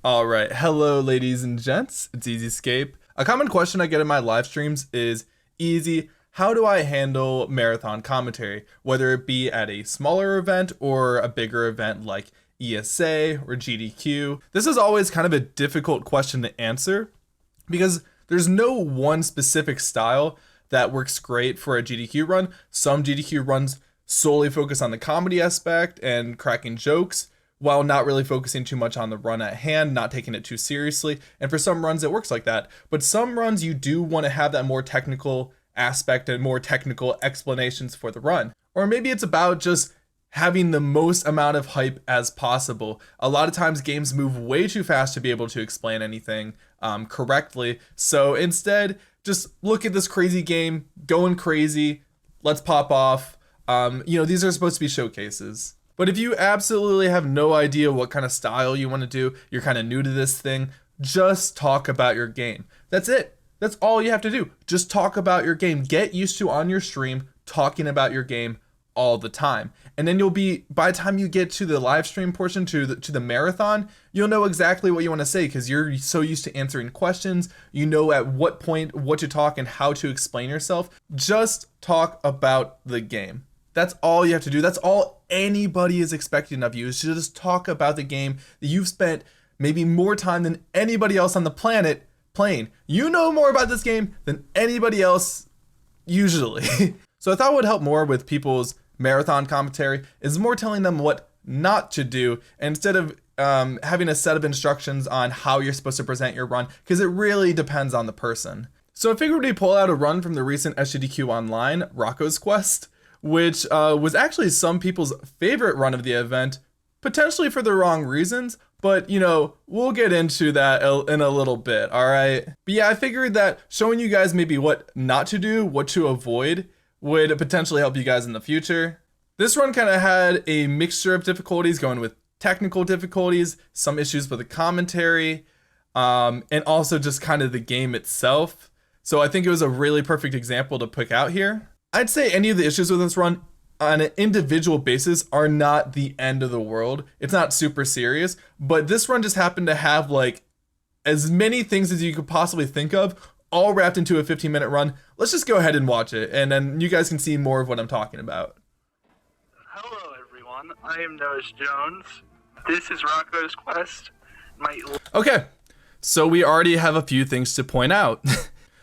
Alright, hello ladies and gents, it's EZScape. A common question I get in my live streams is, Easy, how do I handle marathon commentary? Whether it be at a smaller event or a bigger event like ESA or GDQ. This is always kind of a difficult question to answer because there's no one specific style that works great for a GDQ run. Some GDQ runs solely focus on the comedy aspect and cracking jokes, while not really focusing too much on the run at hand, not taking it too seriously. And for some runs, it works like that. But some runs, you do want to have that more technical aspect and more technical explanations for the run. Or maybe it's about just having the most amount of hype as possible. A lot of times games move way too fast to be able to explain anything correctly. So instead, just look at this crazy game, going crazy, let's pop off. These are supposed to be showcases. But if you absolutely have no idea what kind of style you want to do, you're kind of new to this thing, just talk about your game. That's it. That's all you have to do. Just talk about your game. Get used to on your stream talking about your game all the time. And then you'll be, by the time you get to the live stream portion, to the marathon, you'll know exactly what you want to say because you're so used to answering questions. You know at what point what to talk and how to explain yourself. Just talk about the game. That's all you have to do. That's all anybody is expecting of you, is to just talk about the game that you've spent maybe more time than anybody else on the planet playing. You know more about this game than anybody else usually. So I thought what would help more with people's marathon commentary is more telling them what not to do instead of having a set of instructions on how you're supposed to present your run, because it really depends on the person. So I figured we'd pull out a run from the recent SGDQ Online, Rocko's Quest, which was actually some people's favorite run of the event, potentially for the wrong reasons, but we'll get into that in a little bit, alright? But yeah, I figured that showing you guys maybe what not to do, what to avoid, would potentially help you guys in the future. This run kind of had a mixture of difficulties, going with technical difficulties, some issues with the commentary, and also just kind of the game itself. So I think it was a really perfect example to pick out here. I'd say any of the issues with this run on an individual basis are not the end of the world. It's not super serious, but this run just happened to have like as many things as you could possibly think of, all wrapped into a 15-minute run. Let's just go ahead and watch it, and then you guys can see more of what I'm talking about. Hello everyone, I am Noah Jones. This is Rocko's Quest. Okay, so we already have a few things to point out.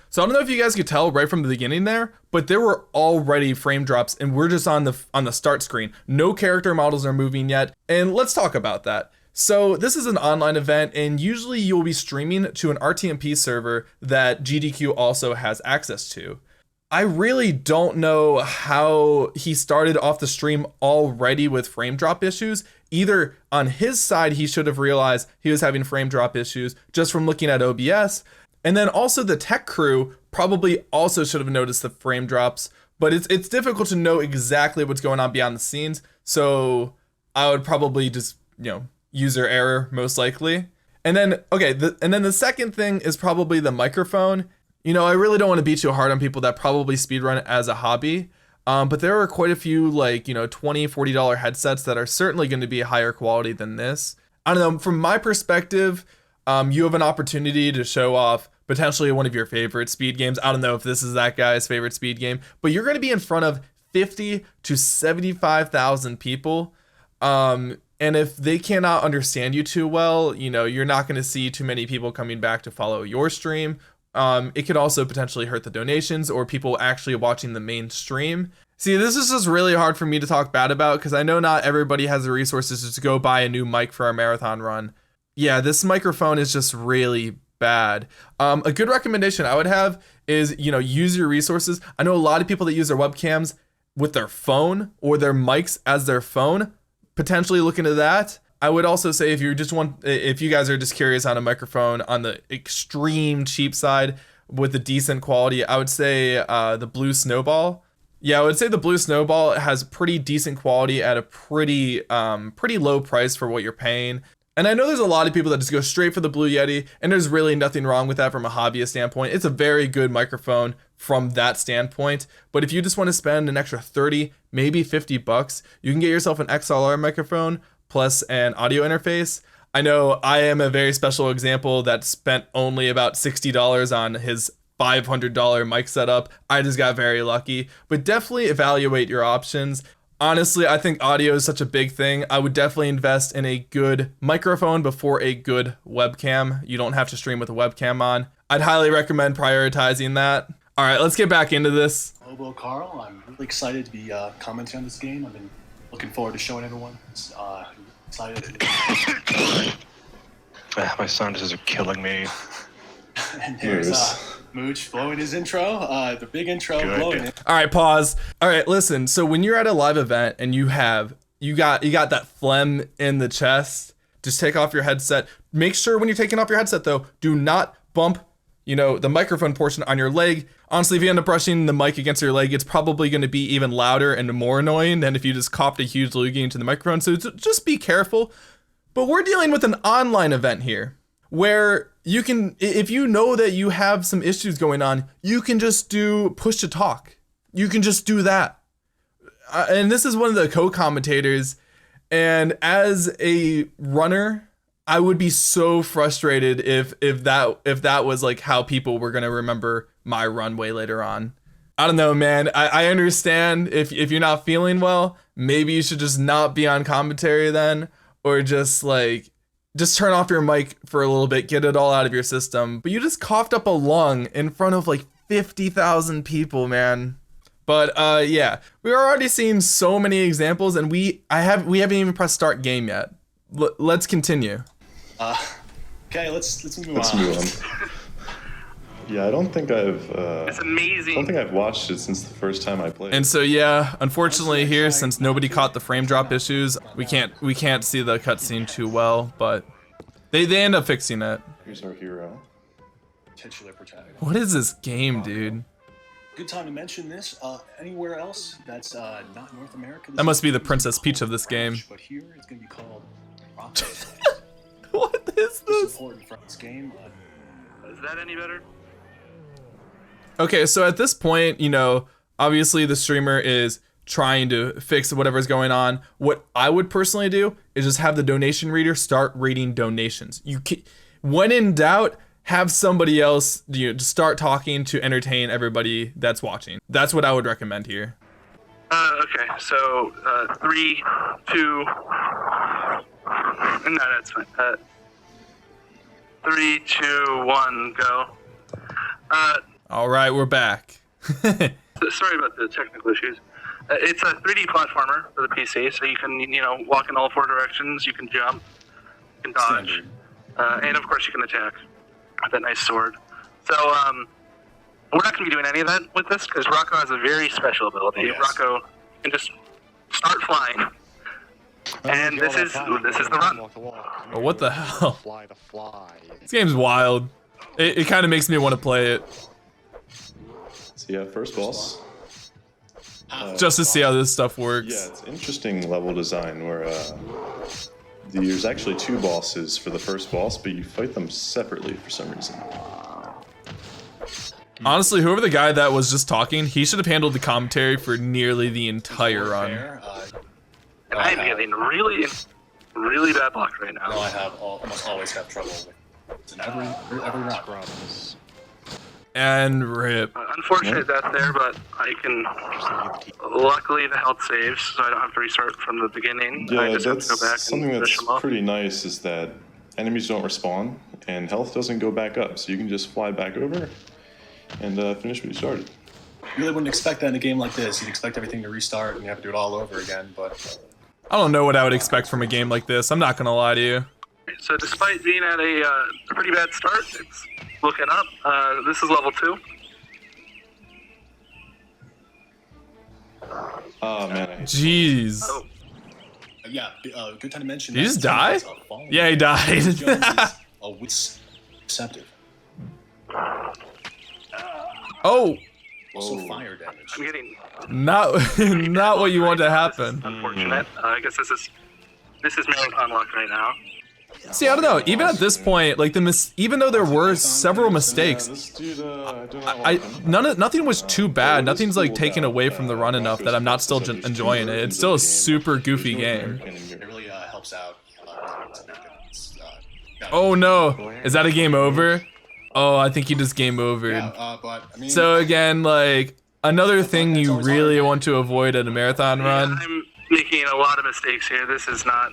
So I don't know if you guys could tell right from the beginning there, but there were already frame drops and we're just on the start screen. No character models are moving yet, and let's talk about that. So this is an online event, and usually you will be streaming to an RTMP server that GDQ also has access to. I really don't know how he started off the stream already with frame drop issues. Either on his side, he should have realized he was having frame drop issues just from looking at OBS, and then also the tech crew probably also should have noticed the frame drops, but it's difficult to know exactly what's going on behind the scenes. So I would probably just, user error most likely. And then, the second thing is probably the microphone. I really don't want to be too hard on people that probably speedrun as a hobby. But there are quite a few $20, $40 headsets that are certainly going to be higher quality than this. I don't know, from my perspective, you have an opportunity to show off potentially one of your favorite speed games. I don't know if this is that guy's favorite speed game, but you're going to be in front of 50 to 75,000 people. And if they cannot understand you too well, you're not going to see too many people coming back to follow your stream. It could also potentially hurt the donations or people actually watching the main stream. See, this is just really hard for me to talk bad about because I know not everybody has the resources to go buy a new mic for our marathon run. Yeah, this microphone is just really bad. A good recommendation I would have is, use your resources. I know a lot of people that use their webcams with their phone or their mics as their phone. Potentially look into that. I would also say if you guys are just curious on a microphone on the extreme cheap side with a decent quality, I would say the Blue Snowball. Yeah, I would say the Blue Snowball has pretty decent quality at a pretty low price for what you're paying. And I know there's a lot of people that just go straight for the Blue Yeti, and there's really nothing wrong with that from a hobbyist standpoint. It's a very good microphone from that standpoint. But if you just want to spend an extra 30, maybe $50, you can get yourself an XLR microphone plus an audio interface. I know I am a very special example that spent only about $60 on his $500 mic setup. I just got very lucky, but definitely evaluate your options. Honestly, I think audio is such a big thing. I would definitely invest in a good microphone before a good webcam. You don't have to stream with a webcam on. I'd highly recommend prioritizing that. All right, let's get back into this. Hello, Carl. I'm really excited to be commenting on this game. I've been looking forward to showing everyone. Excited. My sinuses are killing me. And there's Mooch blowing his intro, the big intro. Good. Blowing it. All right, pause. All right, listen. So when you're at a live event and you got that phlegm in the chest, just take off your headset. Make sure when you're taking off your headset though, do not bump, the microphone portion on your leg. Honestly, if you end up brushing the mic against your leg, it's probably going to be even louder and more annoying than if you just coughed a huge loogie into the microphone. So just be careful. But we're dealing with an online event here where you can, if you know that you have some issues going on, you can just do push to talk. You can just do that. And this is one of the co-commentators. And as a runner, I would be so frustrated if that was like how people were gonna remember my runway later on. I don't know, man. I understand if you're not feeling well, maybe you should just not be on commentary then, or just turn off your mic for a little bit, get it all out of your system. But you just coughed up a lung in front of like 50,000 people, man. But yeah, we're already seeing so many examples, and we haven't even pressed start game yet. Let's continue. Okay, let's move on. Let's move on. Yeah, I don't think It's amazing. I don't think I've watched it since the first time I played. And so yeah, unfortunately here, since nobody caught the frame drop issues, we can't see the cutscene too well, but they end up fixing it. Here's our hero. Titular protagonist. What is this game, dude? Good time to mention this. Anywhere else that's not North America. That must be the Princess Peach of this game. But here it's going to be called Rocko. What is this? Important from this game. Is that any better? Okay, so at this point, obviously the streamer is trying to fix whatever's going on. What I would personally do is just have the donation reader start reading donations. When in doubt, have somebody else start talking to entertain everybody that's watching. That's what I would recommend here. Okay, so 3, 2. No, that's fine. 3, 2, 1, go. All right, we're back. Sorry about the technical issues. It's a 3D platformer for the PC, so you can, walk in all 4 directions. You can jump, you can dodge, and of course you can attack with that nice sword. So we're not going to be doing any of that with this because Rocko has a very special ability. Yes. Rocko can just start flying, and this is the run. Oh, what the hell? Fly to fly. This game's wild. It kind of makes me want to play it. So yeah, first boss. Just to see how this stuff works. Yeah, it's interesting level design where there's actually 2 bosses for the first boss, but you fight them separately for some reason. Honestly, whoever the guy that was just talking, he should have handled the commentary for nearly the entire run. And I'm getting really, really bad luck right now. No, I almost always have trouble with in every run. Scrubs. And rip. Unfortunate that's there, but I can. Luckily, the health saves, so I don't have to restart from the beginning. I Yeah, just have to that's go back something and that's finish them off. pretty nice is that enemies don't respawn and health doesn't go back up, so you can just fly back over and finish what you started. You really wouldn't expect that in a game like this. You'd expect everything to restart and you have to do it all over again, but... I don't know what I would expect from a game like this. I'm not gonna lie to you. So, despite being at a pretty bad start, it's looking up. This is level 2. Oh man, I hate Jeez. Oh, Yeah, good time to mention Did he that just die? falling. Yeah, he died. Jones is receptive. Oh, Also fire damage. I'm getting not what you want to happen. unfortunate. I guess this is marathon luck right now. See, I don't know. Even at this point, like even though there were several mistakes, this dude, I do not like him. nothing was too bad. Nothing's like taken away from the run enough that I'm not still enjoying it. It's still a super goofy game. It really helps out to make it Oh no, is that a game over? Oh, I think he just game overed. Yeah, but I mean, So again, like, another thing you really want to avoid at a marathon run. I'm making a lot of mistakes here. This is not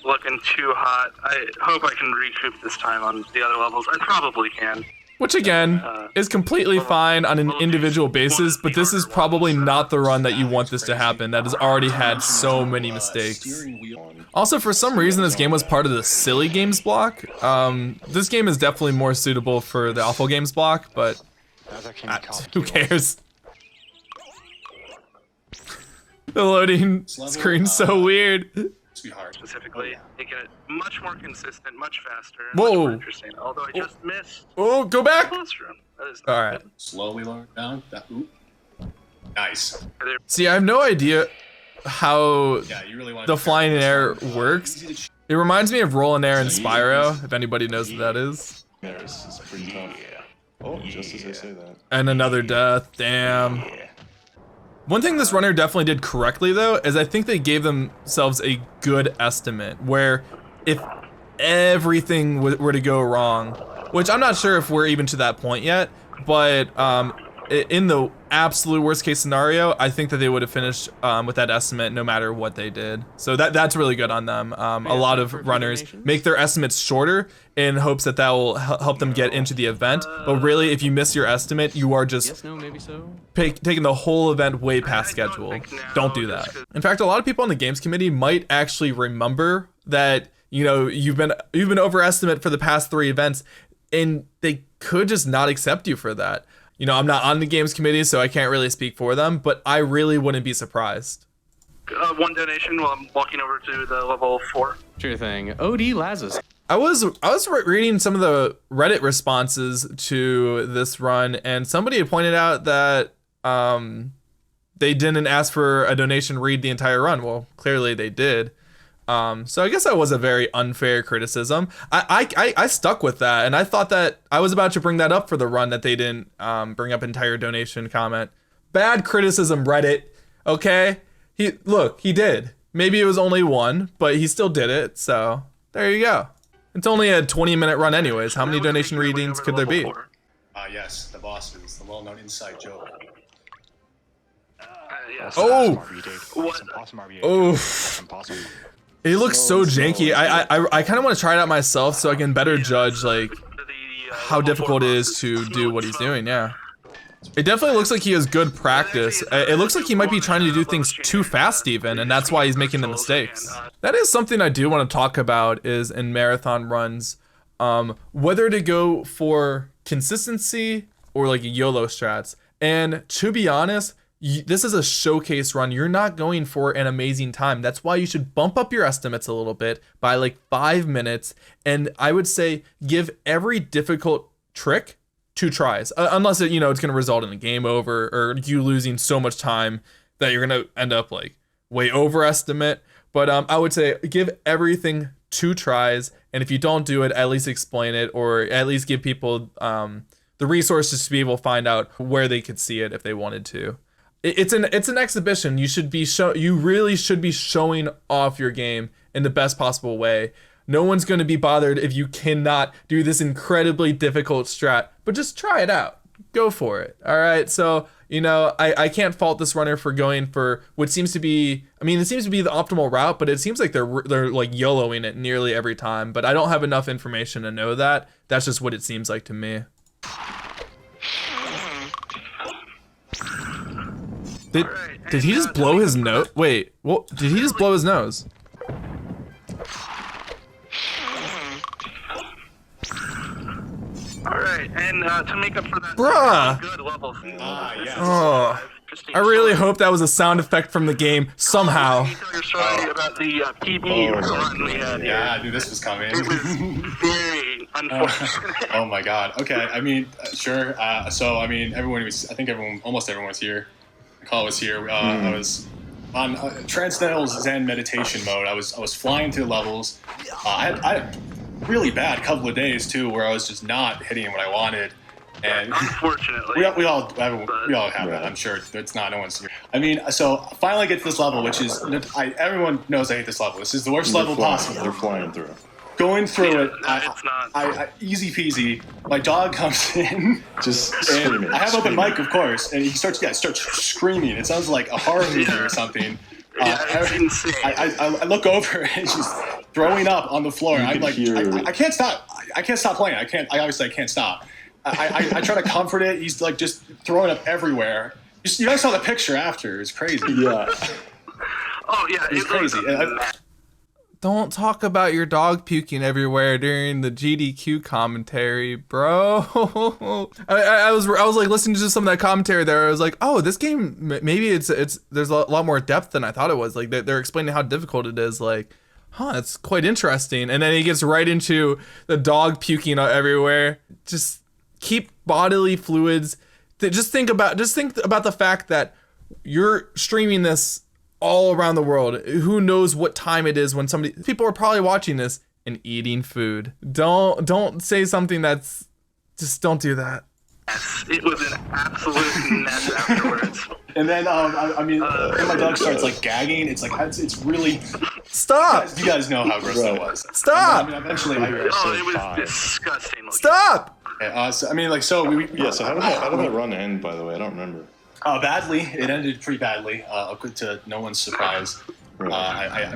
looking too hot. I hope I can recoup this time on the other levels. I probably can. Which again, is completely fine on an individual basis, but this is probably not the run that you want this to happen, that has already had so many mistakes. Also, for some reason, this game was part of the silly games block. This game is definitely more suitable for the awful games block, but who cares? The loading screen's so weird. Specifically, making it much more consistent, much faster, and Whoa. much more interesting. Although I just missed Oh, go back! the classroom. That is All right. slowly lower down. Oop. Nice. See, I have no idea how Yeah, you really want the flying in air works. It reminds me of roll in air in Spyro, if anybody knows what that is. There, this is pretty tough. Oh, just as I say that. And another death, damn. One thing this runner definitely did correctly though, is I think they gave themselves a good estimate, where if everything were to go wrong, which I'm not sure if we're even to that point yet, but in the absolute worst case scenario, I think that they would have finished with that estimate no matter what they did. So that's really good on them. A lot of runners make their estimates shorter in hopes that that will help them get into the event. But really, if you miss your estimate, you are just taking the whole event way past schedule. Don't do that. In fact, a lot of people on the games committee might actually remember that, you know, you've been overestimate for the past 3 events, and they could just not accept you for that. You know, I'm not on the games committee, so I can't really speak for them, but I really wouldn't be surprised. one donation while I'm walking over to the level 4. Sure thing. OD Lazarus. I was reading some of the Reddit responses to this run, and somebody had pointed out that they didn't ask for a donation read the entire run. Well, clearly they did. So I guess that was a very unfair criticism. I stuck with that, and I thought that I was about to bring that up for the run, that they didn't bring up entire donation comment. Bad criticism, Reddit. Okay, he did. Maybe it was only 1, but he still did it. So there you go. It's only a 20-minute run, anyways. How many donation readings could there be? Yes, the bosses, the well-known inside joke. Yes. Oh, What? oh. It looks so janky. I kind of want to try it out myself so I can better judge like how difficult it is to do what he's doing. Yeah, it definitely looks like he has good practice. It looks like he might be trying to do things too fast even, and that's why he's making the mistakes. That is something I do want to talk about, is in marathon runs, whether to go for consistency or like YOLO strats. And to be honest, this is a showcase run. You're not going for an amazing time. That's why you should bump up your estimates a little bit by like 5 minutes. And I would say give every difficult trick 2 tries, unless it's going to result in a game over or you losing so much time that you're going to end up like way overestimate. But I would say give everything 2 tries. And if you don't do it, at least explain it, or at least give people the resources to be able to find out where they could see it if they wanted to. It's an exhibition. You really should be showing off your game in the best possible way. No one's going to be bothered if you cannot do this incredibly difficult strat, but just try it out. Go for it. All right. So, I can't fault this runner for going for what seems to be, it seems to be the optimal route, but it seems like they're like YOLOing it nearly every time, but I don't have enough information to know that. That's just what it seems like to me. Did he just blow his nose? Wait, what? Did he just blow his nose? Alright, and to make up for that, Bruh! good level. Yes. Oh, I really hope that was a sound effect from the game somehow. Can you tell your story about the PB run we had here? Yeah, I knew this was coming. It was very unfortunate. Oh my god. Okay, sure. So, almost everyone was here. The call was here. I was on Transcendental Zen meditation mode. I was flying through levels. I had a really bad couple of days too, where I was just not hitting what I wanted. And unfortunately, we all have that. I'm sure it's not no one's. So finally I get to this level, which is everyone knows I hate this level. This is the worst level possible. They're flying through. going through it. It's not. I easy peasy. My dog comes in. Just And screaming. I have open screaming. mic, of course, and he starts screaming. It sounds like a horror movie or something. It's insane. I look over and she's throwing up on the floor. I'm could like, hear- I can't stop. I can't stop playing. I can't stop. I try to comfort it. He's like just throwing up everywhere. You guys saw the picture after. It's crazy. Yeah. Oh yeah, It's it was crazy. a mess. Don't talk about your dog puking everywhere during the GDQ commentary, bro. I was like listening to some of that commentary there. I was like, oh, this game maybe it's there's a lot more depth than I thought it was. Like they're explaining how difficult it is. Like, it's quite interesting. And then he gets right into the dog puking everywhere. Just keep bodily fluids. Just think about the fact that you're streaming this all around the world. Who knows what time it is when people are probably watching this and eating food. Don't say something that's just don't do that. It was an absolute mess afterwards. And then then my dog starts like gagging. It's like it's really. Stop! You guys know how gross that was. Stop! Eventually. Oh, it was disgusting. Stop! We Yeah, so how did that run end, by the way? I don't remember. Badly. It ended pretty badly, to no one's surprise. I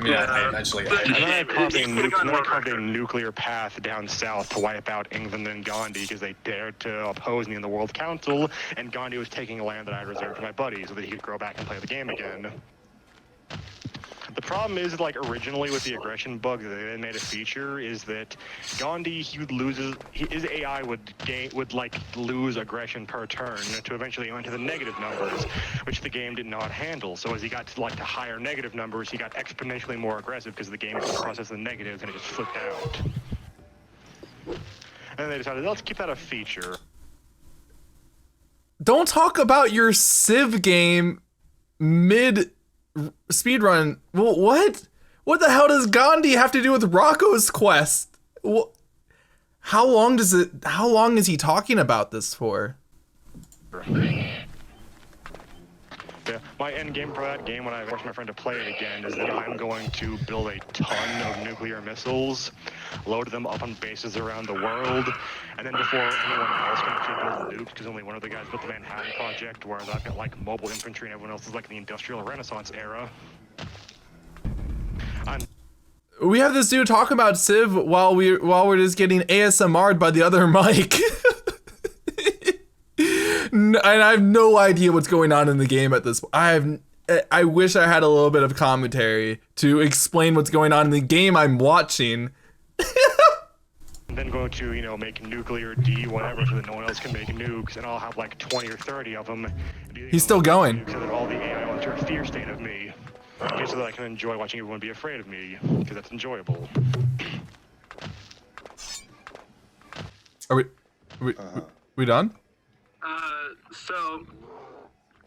eventually. And then I carved It could've gone more a nuclear path down south to wipe out England and Gandhi because they dared to oppose me in the World Council, and Gandhi was taking land that I reserved for my buddy so that he could grow back and play the game again. The problem is, like, originally with the aggression bug that they made a feature is that Gandhi, his AI would lose aggression per turn to eventually went to the negative numbers, which the game did not handle. So as he got to higher negative numbers, he got exponentially more aggressive because the game could process the negatives and it just flipped out. And then they decided, let's keep that a feature. Don't talk about your Civ game mid speedrun. Well, what? What the hell does Gandhi have to do with Rocko's quest? How long is he talking about this for? Yeah, my end game for that game when I force my friend to play it again is that I'm going to build a ton of nuclear missiles, load them up on bases around the world, and then before anyone else can actually build nukes, because only one of the guys built the Manhattan Project, whereas I've got like mobile infantry and everyone else is like in the Industrial Renaissance era. We have this dude talk about Civ while we're just getting ASMR'd by the other mic. And I have no idea what's going on in the game at this point. I wish I had a little bit of commentary to explain what's going on in the game I'm watching. And then going to, make nuclear D whatever so that no one else can make nukes, and I'll have like 20 or 30 of them. He's still going. So that all the AI will enter a fear state of me, so that I can enjoy watching everyone be afraid of me, because that's enjoyable. Are we done? So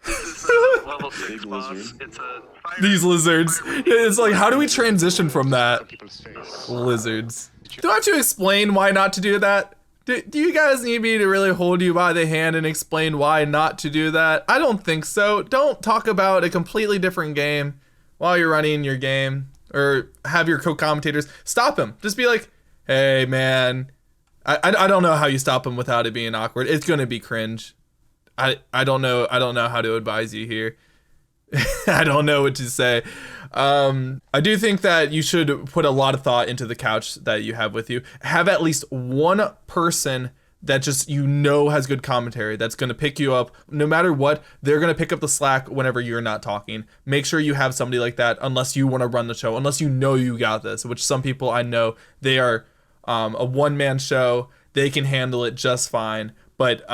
this is the level 6 Big boss. lizard. It's a fire. These lizards. It's like, how do we transition from that? People's face. Lizards. Do I have to explain why not to do that? Do you guys need me to really hold you by the hand and explain why not to do that? I don't think so. Don't talk about a completely different game while you're running your game, or have your co-commentators stop him. Just be like, hey man, I don't know how you stop him without it being awkward. It's gonna be cringe. I don't know how to advise you here. I don't know what to say. I do think that you should put a lot of thought into the couch that you have with you. Have at least one person that just has good commentary that's going to pick you up no matter what. They're going to pick up the slack whenever you're not talking. Make sure you have somebody like that, unless you want to run the show, unless you know you got this, which some people I know, they are a one-man show. They can handle it just fine. But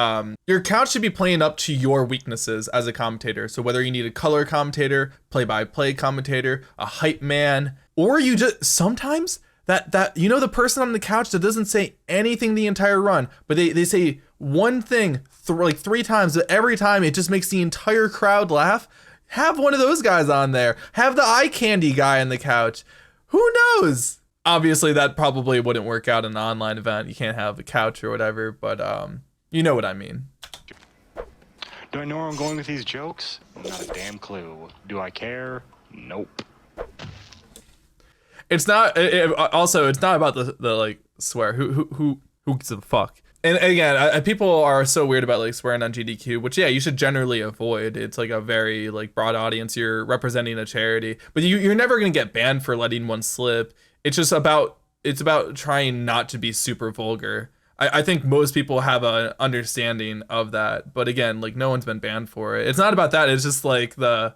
your couch should be playing up to your weaknesses as a commentator. So whether you need a color commentator, play-by-play commentator, a hype man, or you just sometimes that the person on the couch that doesn't say anything the entire run, but they say one thing like 3 times, but every time it just makes the entire crowd laugh. Have one of those guys on there. Have the eye candy guy on the couch. Who knows? Obviously that probably wouldn't work out in an online event. You can't have a couch or whatever, but you know what I mean. Do I know where I'm going with these jokes? Not a damn clue. Do I care? Nope. It's not. Also, it's not about the like swear. Who gives a fuck? And again, people are so weird about like swearing on GDQ, which you should generally avoid. It's like a very like broad audience. You're representing a charity, but you're never gonna get banned for letting one slip. It's about trying not to be super vulgar. I think most people have an understanding of that, but again, like no one's been banned for it. It's not about that. It's just like I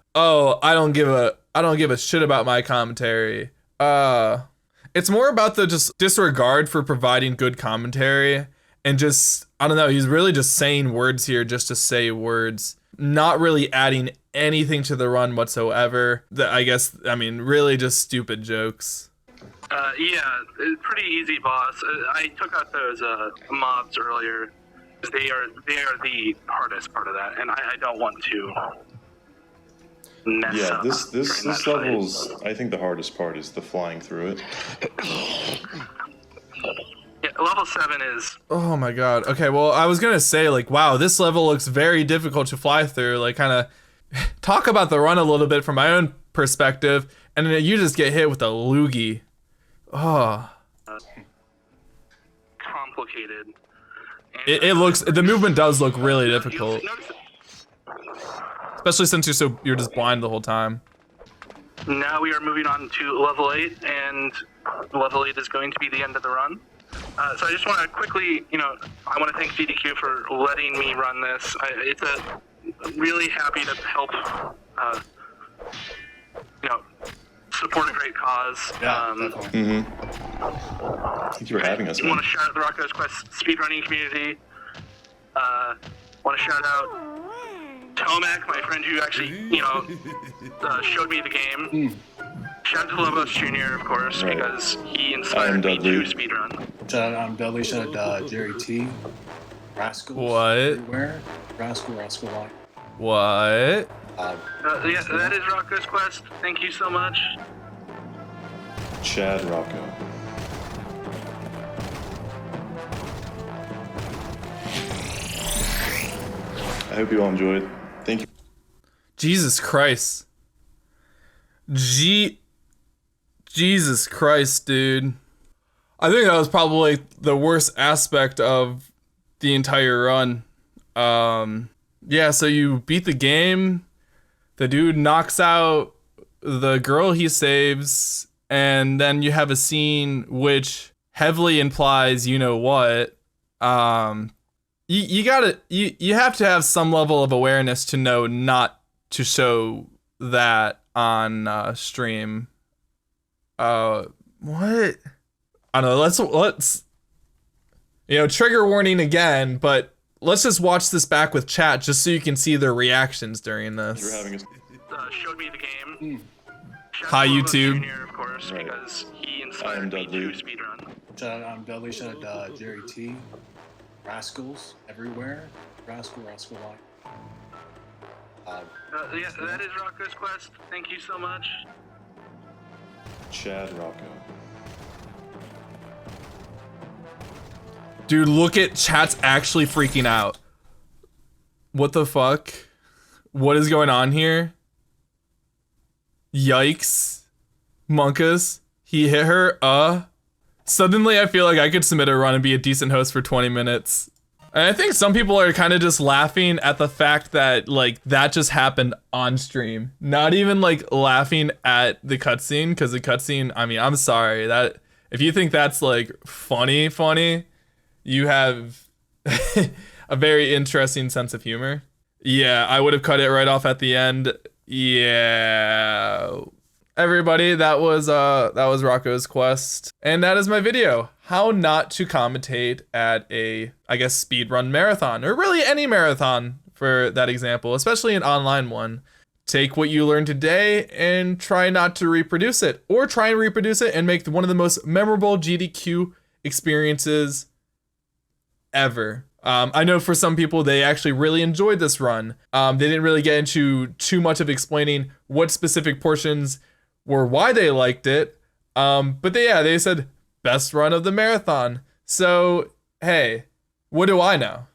don't give a shit about my commentary. It's more about the just disregard for providing good commentary and just, I don't know, he's really just saying words here just to say words, not really adding anything to the run whatsoever. I mean, really just stupid jokes. Yeah, it's pretty easy, boss. I took out those mobs earlier. They are the hardest part of that, and I don't want to mess up. Yeah, this level's, I think the hardest part is the flying through it. Yeah, level 7 is... Oh my god. Okay, well, I was gonna say, like, wow, this level looks very difficult to fly through. Like, kind of talk about the run a little bit from my own perspective, and then you just get hit with a loogie. Oh. Complicated. It looks, the movement does look really difficult. Especially since you're just blind the whole time. Now we are moving on to level 8, and level 8 is going to be the end of the run. So I just want to quickly, I want to thank GDQ for letting me run this. Really happy to help, support a great cause. Yeah, definitely. Thank you for having us, I man. want to shout out the Rocko's Quest speedrunning community. Want to shout out Tomac, my friend who actually, showed me the game. Shout out to Lobos Jr., of course, because he inspired me to speedrun. Shout out, I'm Dudley. Shout out Jerry T. Rascals. What? Everywhere. Rascal Life. What? Yeah, that is Rocko's Quest. Thank you so much. Chad Rocko. I hope you all enjoyed. Thank you. Jesus Christ. Jesus Christ, dude. I think that was probably the worst aspect of the entire run. Yeah, so you beat the game. The dude knocks out the girl he saves, and then you have a scene which heavily implies you know what. You have to have some level of awareness to know not to show that on stream. What? I don't know. Let's trigger warning again, but let's just watch this back with chat just so you can see their reactions during this. Thanks for having us. Showed me the game. Hi, YouTube. Jr., of course, Right. because he I'm inspired me to Dudley. speedrun. Shout out, I'm Dudley. Shout out Jerry T. Rascals everywhere. Rascal Life. Yeah, that is Rocko's Quest. Thank you so much. Chad Rocko. Dude, look at chat's actually freaking out. What the fuck? What is going on here? Yikes. Monkus. He hit her. Suddenly I feel like I could submit a run and be a decent host for 20 minutes. And I think some people are kind of just laughing at the fact that like that just happened on stream. Not even like laughing at the cutscene, because the cutscene, I mean, I'm sorry that if you think that's like funny, you have a very interesting sense of humor. Yeah, I would have cut it right off at the end. Yeah. Everybody, that was Rocko's Quest. And that is my video. How not to commentate at a, I guess, speedrun marathon, or really any marathon for that example, especially an online one. Take what you learned today and try not to reproduce it, or try and reproduce it and make one of the most memorable GDQ experiences ever. I know for some people, they actually really enjoyed this run. They didn't really get into too much of explaining what specific portions were why they liked it. But they said best run of the marathon. So, hey, what do I know?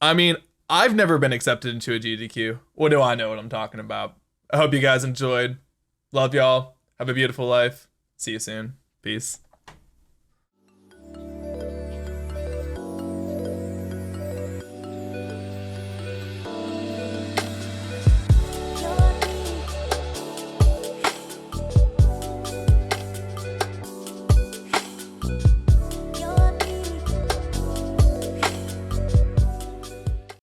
I mean, I've never been accepted into a GDQ. What do I know what I'm talking about? I hope you guys enjoyed. Love y'all. Have a beautiful life. See you soon. Peace.